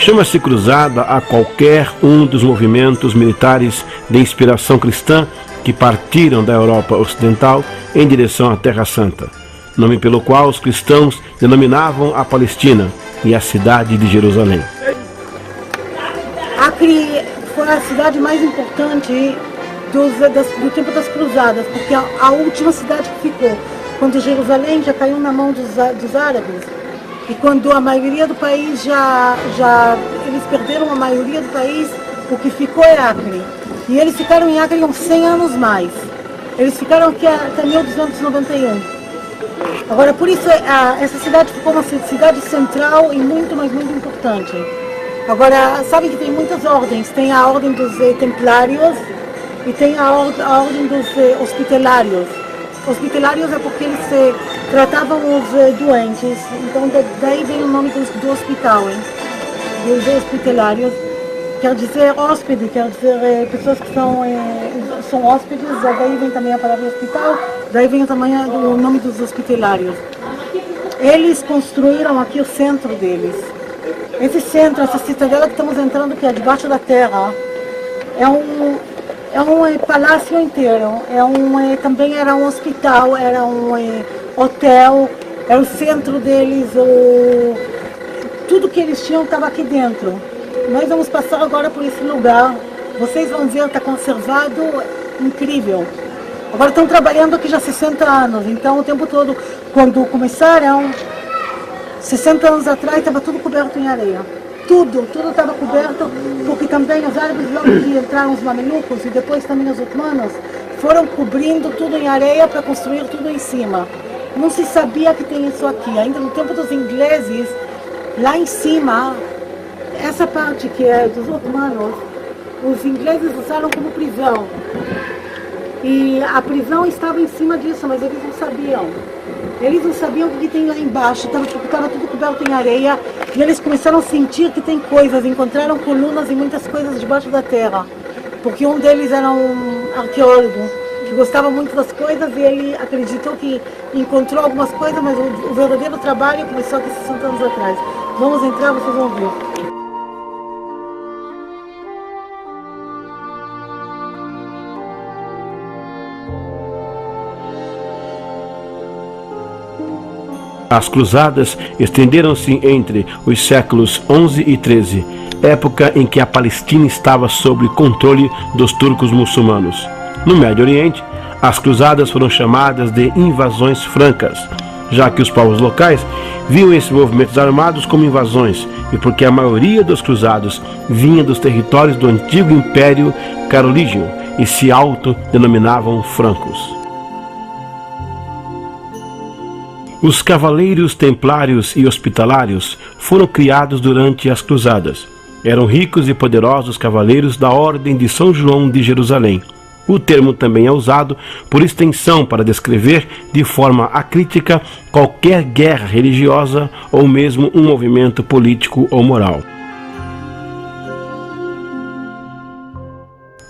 Chama-se cruzada a qualquer um dos movimentos militares de inspiração cristã que partiram da Europa Ocidental em direção à Terra Santa, nome pelo qual os cristãos denominavam a Palestina e a cidade de Jerusalém. Acre foi a cidade mais importante do tempo das cruzadas, porque a última cidade que ficou, quando Jerusalém já caiu na mão dos árabes, e quando a maioria do país eles perderam a maioria do país, o que ficou é Acre. E eles ficaram em Acre uns 100 anos mais. Eles ficaram aqui até 1291. Agora, por isso, essa cidade ficou uma cidade central e muito, mas muito importante. Agora, sabe que tem muitas ordens. Tem a ordem dos templários e tem a ordem dos hospitalários. Hospitalários é porque eles tratavam os doentes, então daí vem o nome do hospital, hein? Dos hospitalários. Quer dizer hóspede, quer dizer pessoas que são hóspedes, daí vem também a palavra hospital, daí vem também o nome dos hospitalários. Eles construíram aqui o centro deles. Esse centro, essa cidadela que estamos entrando, que é debaixo da terra, é um palácio inteiro, também era um hospital, era um hotel, era o centro deles, tudo que eles tinham estava aqui dentro. Nós vamos passar agora por esse lugar, vocês vão ver, está conservado, incrível. Agora estão trabalhando aqui já há 60 anos, então o tempo todo, quando começaram, 60 anos atrás, estava tudo coberto em areia. Tudo estava coberto, porque também os árabes, logo que entraram os mamelucos e depois também os otomanos, foram cobrindo tudo em areia para construir tudo em cima. Não se sabia que tem isso aqui. Ainda no tempo dos ingleses, lá em cima, essa parte que é dos otomanos, os ingleses usaram como prisão. E a prisão estava em cima disso, mas eles não sabiam. Eles não sabiam o que tem lá embaixo, porque estava tudo coberto em areia, e eles começaram a sentir que tem coisas, encontraram colunas e muitas coisas debaixo da terra. Porque um deles era um arqueólogo, que gostava muito das coisas, e ele acreditou que encontrou algumas coisas, mas o verdadeiro trabalho começou aqui 60 anos atrás. Vamos entrar, vocês vão ver. As cruzadas estenderam-se entre os séculos 11 e 13, época em que a Palestina estava sob controle dos turcos muçulmanos. No Médio Oriente, as cruzadas foram chamadas de invasões francas, já que os povos locais viam esses movimentos armados como invasões, e porque a maioria dos cruzados vinha dos territórios do antigo Império Carolígio e se autodenominavam francos. Os cavaleiros templários e hospitalários foram criados durante as cruzadas. Eram ricos e poderosos cavaleiros da Ordem de São João de Jerusalém. O termo também é usado por extensão para descrever de forma acrítica qualquer guerra religiosa ou mesmo um movimento político ou moral.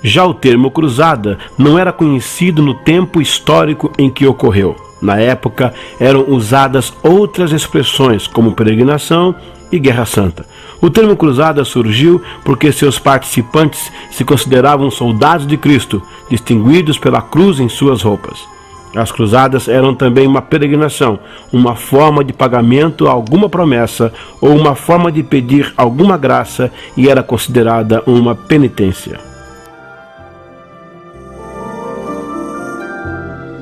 Já o termo cruzada não era conhecido no tempo histórico em que ocorreu. Na época, eram usadas outras expressões, como peregrinação e guerra santa. O termo cruzada surgiu porque seus participantes se consideravam soldados de Cristo, distinguidos pela cruz em suas roupas. As cruzadas eram também uma peregrinação, uma forma de pagamento a alguma promessa ou uma forma de pedir alguma graça, e era considerada uma penitência.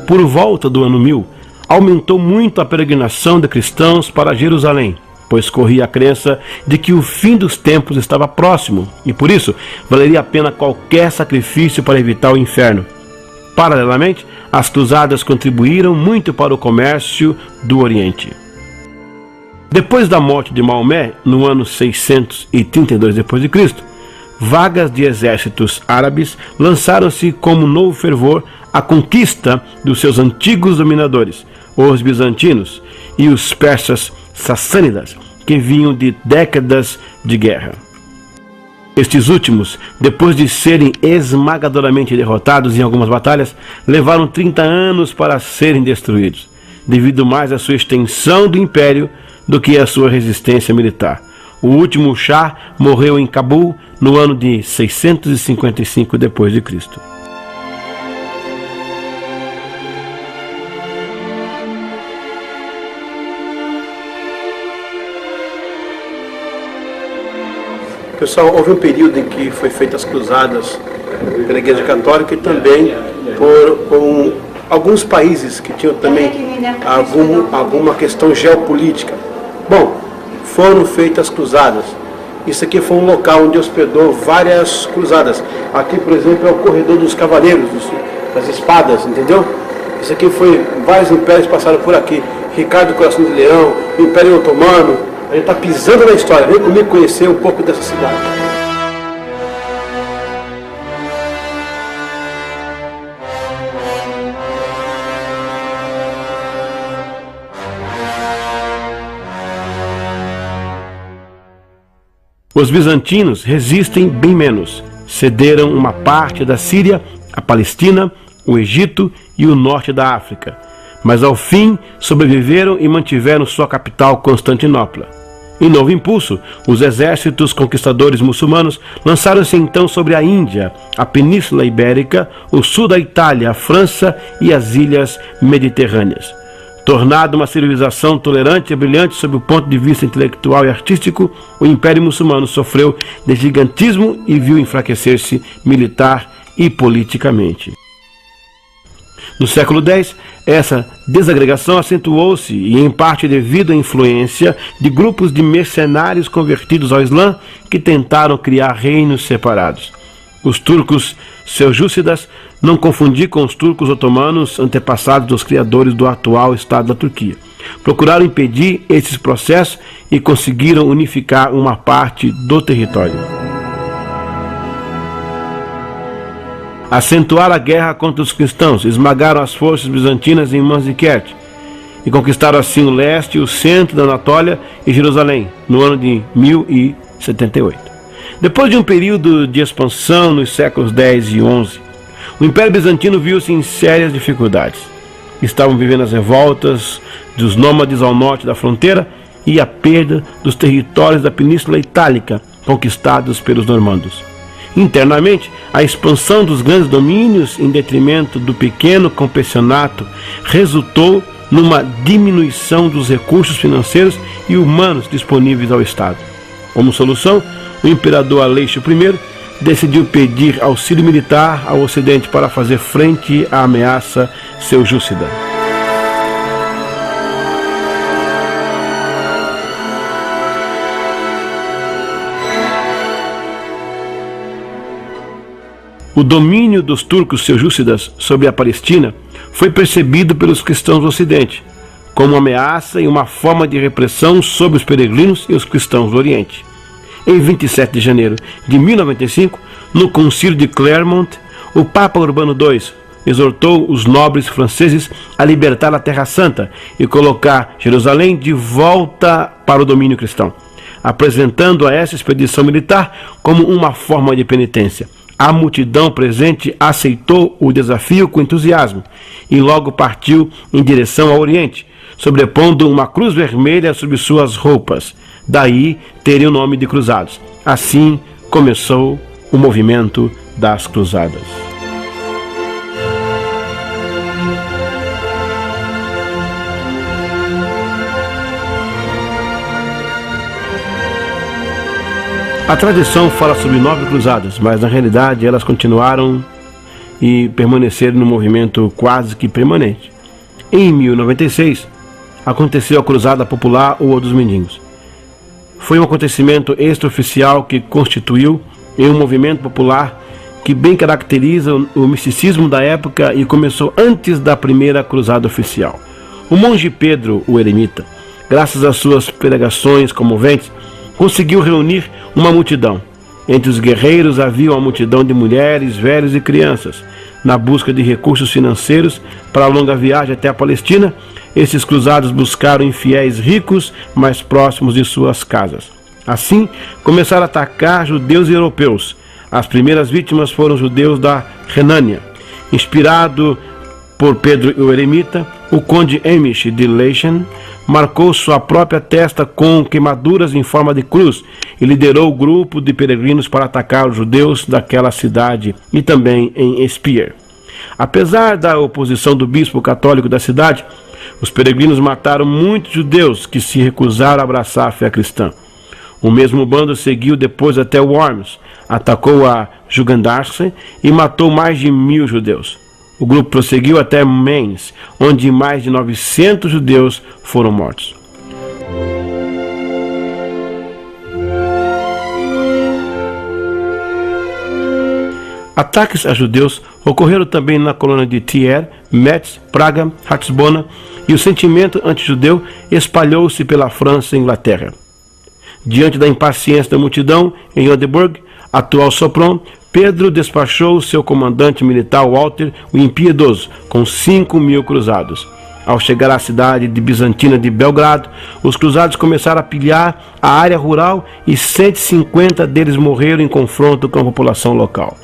Por volta do ano 1000, aumentou muito a peregrinação de cristãos para Jerusalém, pois corria a crença de que o fim dos tempos estava próximo, e por isso valeria a pena qualquer sacrifício para evitar o inferno. Paralelamente, as cruzadas contribuíram muito para o comércio do Oriente. Depois da morte de Maomé, no ano 632 d.C., vagas de exércitos árabes lançaram-se como novo fervor à conquista dos seus antigos dominadores, os bizantinos e os persas sassânidas, que vinham de décadas de guerra. Estes últimos, depois de serem esmagadoramente derrotados em algumas batalhas, levaram 30 anos para serem destruídos, devido mais à sua extensão do império do que à sua resistência militar. O último Shah morreu em Cabul no ano de 655 d.C. Pessoal, houve um período em que foi feitas as cruzadas pela Igreja Católica e também por alguns países que tinham também alguma questão geopolítica. Bom, foram feitas cruzadas. Isso aqui foi um local onde hospedou várias cruzadas. Aqui, por exemplo, é o corredor dos cavaleiros, das espadas, entendeu? Isso aqui foi, vários impérios passaram por aqui. Ricardo Coração de Leão, o Império Otomano. A gente está pisando na história. Vem comigo conhecer um pouco dessa cidade. Os bizantinos resistem bem menos. Cederam uma parte da Síria, a Palestina, o Egito e o norte da África. Mas ao fim sobreviveram e mantiveram sua capital, Constantinopla. Em novo impulso, os exércitos conquistadores muçulmanos lançaram-se então sobre a Índia, a Península Ibérica, o sul da Itália, a França e as ilhas mediterrâneas. Tornado uma civilização tolerante e brilhante sob o ponto de vista intelectual e artístico, o Império Muçulmano sofreu de gigantismo e viu enfraquecer-se militar e politicamente. No século X, essa desagregação acentuou-se e, em parte devido à influência de grupos de mercenários convertidos ao Islã que tentaram criar reinos separados. Os turcos seljúcidas, não confundir com os turcos otomanos, antepassados dos criadores do atual Estado da Turquia. Procuraram impedir esses processos e conseguiram unificar uma parte do território. Acentuaram a guerra contra os cristãos, esmagaram as forças bizantinas em Manzikert e conquistaram assim o leste e o centro da Anatólia e Jerusalém, no ano de 1078. Depois de um período de expansão nos séculos X e XI, o Império Bizantino viu-se em sérias dificuldades. Estavam vivendo as revoltas dos nômades ao norte da fronteira e a perda dos territórios da Península Itálica, conquistados pelos normandos. Internamente, a expansão dos grandes domínios em detrimento do pequeno campeonato resultou numa diminuição dos recursos financeiros e humanos disponíveis ao Estado. Como solução, o imperador Aleixo I decidiu pedir auxílio militar ao Ocidente para fazer frente à ameaça seljúcida. O domínio dos turcos seljúcidas sobre a Palestina foi percebido pelos cristãos do Ocidente como uma ameaça e uma forma de repressão sobre os peregrinos e os cristãos do Oriente. Em 27 de janeiro de 1095, no Concílio de Clermont, o Papa Urbano II exortou os nobres franceses a libertar a Terra Santa e colocar Jerusalém de volta para o domínio cristão, apresentando a essa expedição militar como uma forma de penitência. A multidão presente aceitou o desafio com entusiasmo e logo partiu em direção ao Oriente, sobrepondo uma cruz vermelha sobre suas roupas. Daí teria o nome de Cruzados. Assim começou o movimento das Cruzadas. A tradição fala sobre 9 cruzadas, mas na realidade elas continuaram e permaneceram no movimento quase que permanente. Em 1096, aconteceu a Cruzada Popular ou a dos Mendigos. Foi um acontecimento extraoficial que constituiu em um movimento popular que bem caracteriza o misticismo da época e começou antes da primeira cruzada oficial. O monge Pedro, o eremita, graças às suas pregações comoventes, conseguiu reunir uma multidão. Entre os guerreiros havia uma multidão de mulheres, velhos e crianças. Na busca de recursos financeiros para a longa viagem até a Palestina, esses cruzados buscaram infiéis ricos mais próximos de suas casas. Assim, começaram a atacar judeus e europeus. As primeiras vítimas foram judeus da Renânia. Inspirado por Pedro o Eremita, o conde Heinrich de Leichen marcou sua própria testa com queimaduras em forma de cruz e liderou o grupo de peregrinos para atacar os judeus daquela cidade e também em Speyer. Apesar da oposição do bispo católico da cidade, os peregrinos mataram muitos judeus que se recusaram a abraçar a fé cristã. O mesmo bando seguiu depois até Worms, atacou a Jugendarse e matou mais de 1000 judeus. O grupo prosseguiu até Mainz, onde mais de 900 judeus foram mortos. Ataques a judeus ocorreram também na colônia de Trier, Metz, Praga, Ratisbona, e o sentimento antijudeu espalhou-se pela França e Inglaterra. Diante da impaciência da multidão, em Odeburg, atual Sopron, Pedro despachou seu comandante militar Walter, o Impiedoso, com 5.000 cruzados. Ao chegar à cidade de bizantina de Belgrado, os cruzados começaram a pilhar a área rural e 150 deles morreram em confronto com a população local.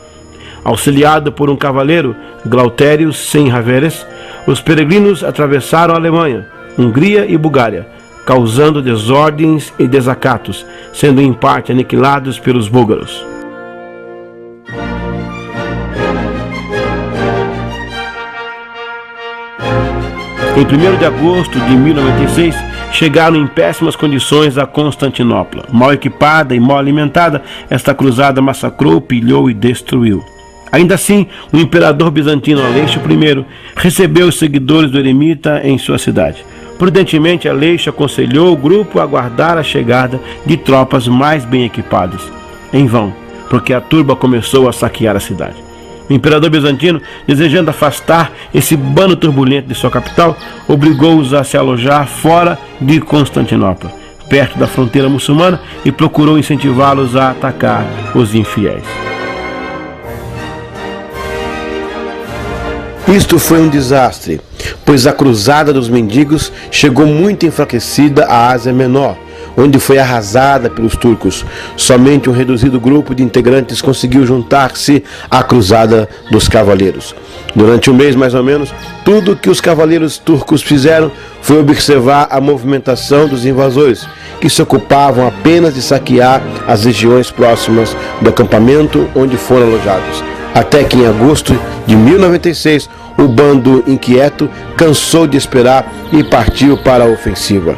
Auxiliado por um cavaleiro, Glauterius Senhaveres, os peregrinos atravessaram a Alemanha, Hungria e Bulgária, causando desordens e desacatos, sendo em parte aniquilados pelos búlgaros. Em 1º de agosto de 1096, chegaram em péssimas condições a Constantinopla. Mal equipada e mal alimentada, esta cruzada massacrou, pilhou e destruiu. Ainda assim, o imperador bizantino Aleixo I recebeu os seguidores do eremita em sua cidade. Prudentemente, Aleixo aconselhou o grupo a aguardar a chegada de tropas mais bem equipadas. Em vão, porque a turba começou a saquear a cidade. O imperador bizantino, desejando afastar esse bando turbulento de sua capital, obrigou-os a se alojar fora de Constantinopla, perto da fronteira muçulmana, e procurou incentivá-los a atacar os infiéis. Isto foi um desastre, pois a cruzada dos mendigos chegou muito enfraquecida à Ásia Menor, onde foi arrasada pelos turcos. Somente um reduzido grupo de integrantes conseguiu juntar-se à cruzada dos cavaleiros. Durante um mês, mais ou menos, tudo que os cavaleiros turcos fizeram foi observar a movimentação dos invasores, que se ocupavam apenas de saquear as regiões próximas do acampamento onde foram alojados. Até que em agosto de 1096, o bando inquieto cansou de esperar e partiu para a ofensiva.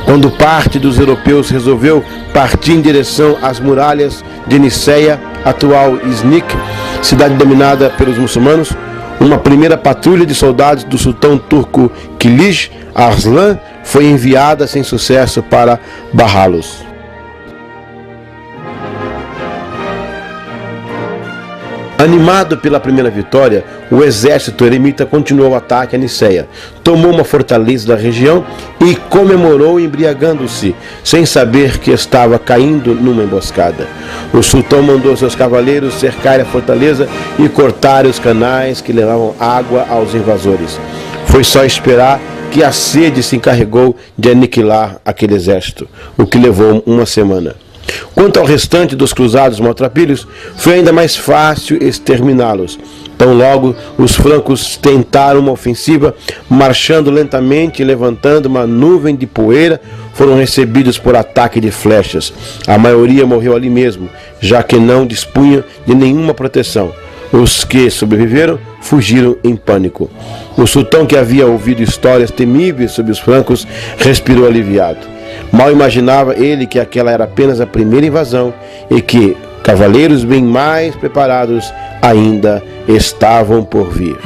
Quando parte dos europeus resolveu partir em direção às muralhas de Niceia, atual Iznik, cidade dominada pelos muçulmanos, uma primeira patrulha de soldados do sultão turco Kilij Arslan foi enviada sem sucesso para barrá-los. Animado pela primeira vitória, o exército eremita continuou o ataque a Niceia, tomou uma fortaleza da região e comemorou embriagando-se, sem saber que estava caindo numa emboscada. O sultão mandou seus cavaleiros cercarem a fortaleza e cortarem os canais que levavam água aos invasores. Foi só esperar que a sede se encarregou de aniquilar aquele exército, o que levou uma semana. Quanto ao restante dos cruzados maltrapilhos, foi ainda mais fácil exterminá-los. Tão logo os francos tentaram uma ofensiva, marchando lentamente e levantando uma nuvem de poeira, foram recebidos por ataque de flechas. A maioria morreu ali mesmo, já que não dispunha de nenhuma proteção. Os que sobreviveram fugiram em pânico. O sultão, que havia ouvido histórias temíveis sobre os francos, respirou aliviado. Mal imaginava ele que aquela era apenas a primeira invasão e que cavaleiros bem mais preparados ainda estavam por vir.